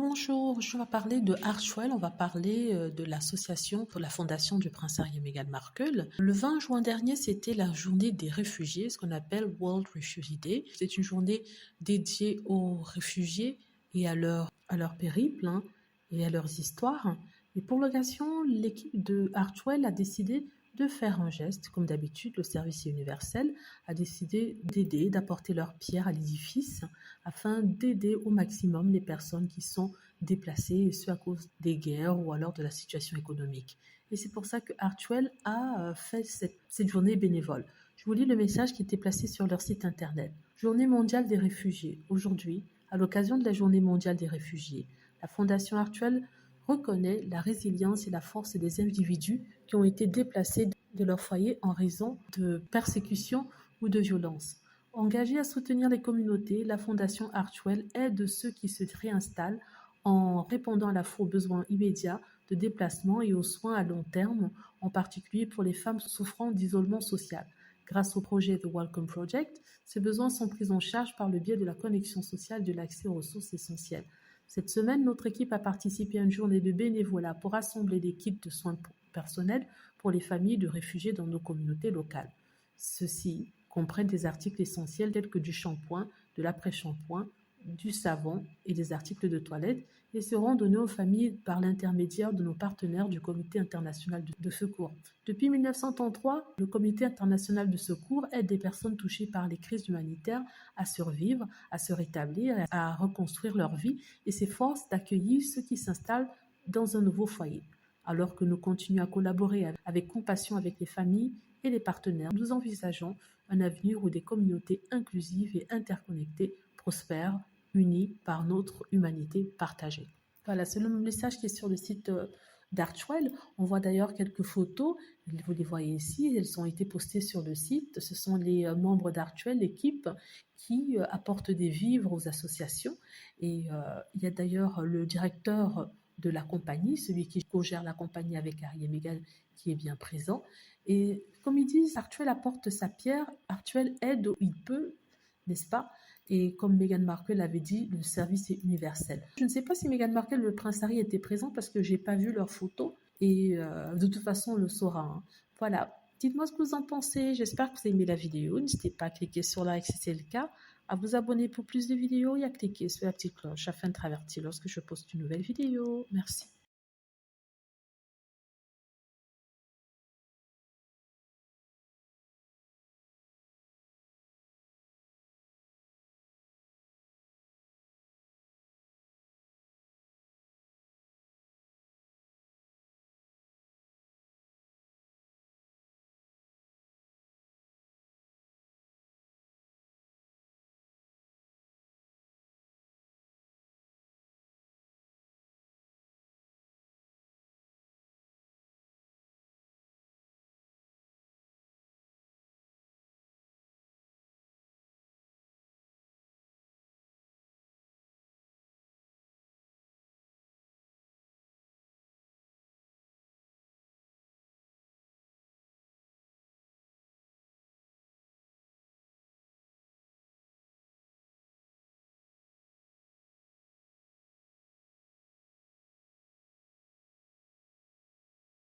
Bonjour, je vais parler de Archwell, on va parler de l'association pour la fondation du prince Harry et Meghan Markle. Le 20 juin dernier, c'était la journée des réfugiés, ce qu'on appelle World Refugee Day. C'est une journée dédiée aux réfugiés et à leur périple et à leurs histoires. Et pour l'occasion, l'équipe de Archwell a décidé de faire un geste. Comme d'habitude, le service universel a décidé d'aider, d'apporter leur pierre à l'édifice afin d'aider au maximum les personnes qui sont déplacées, et ce à cause des guerres ou alors de la situation économique. Et c'est pour ça que Archwell a fait cette journée bénévole. Je vous lis le message qui était placé sur leur site internet. Journée mondiale des réfugiés. Aujourd'hui, à l'occasion de la journée mondiale des réfugiés, la Fondation Archwell reconnaît la résilience et la force des individus qui ont été déplacés de leur foyer en raison de persécutions ou de violences. Engagée à soutenir les communautés, la Fondation Archwell aide ceux qui se réinstallent en répondant à la fois aux besoins immédiats de déplacement et aux soins à long terme, en particulier pour les femmes souffrant d'isolement social. Grâce au projet The Welcome Project, ces besoins sont pris en charge par le biais de la connexion sociale et de l'accès aux ressources essentielles. Cette semaine, notre équipe a participé à une journée de bénévolat pour assembler des kits de soins personnels pour les familles de réfugiés dans nos communautés locales. Ceux-ci comprennent des articles essentiels tels que du shampoing, de l'après-shampoing, du savon et des articles de toilette et seront donnés aux familles par l'intermédiaire de nos partenaires du Comité international de secours. Depuis 1933, le Comité international de secours aide des personnes touchées par les crises humanitaires à survivre, à se rétablir et à reconstruire leur vie et s'efforce d'accueillir ceux qui s'installent dans un nouveau foyer. Alors que nous continuons à collaborer avec compassion avec les familles et les partenaires, nous envisageons un avenir où des communautés inclusives et interconnectées prospèrent, unies par notre humanité partagée. Voilà, c'est le message qui est sur le site d'Archwell. On voit d'ailleurs quelques photos, vous les voyez ici, elles ont été postées sur le site. Ce sont les membres d'Archwell, l'équipe, qui apportent des vivres aux associations. Et il y a d'ailleurs le directeur de la compagnie, celui qui co-gère la compagnie avec Harry et Meghan, qui est bien présent. Et comme ils disent, Archwell apporte sa pierre, Archwell aide où il peut, n'est-ce pas? Et comme Meghan Markle l'avait dit, le service est universel. Je ne sais pas si Meghan Markle et le prince Harry étaient présents parce que j'ai pas vu leurs photos et de toute façon on le saura. Hein. Voilà, dites-moi ce que vous en pensez. J'espère que vous avez aimé la vidéo. N'hésitez pas à cliquer sur like si c'est le cas, à vous abonner pour plus de vidéos et à cliquer sur la petite cloche afin de être averti lorsque je poste une nouvelle vidéo. Merci.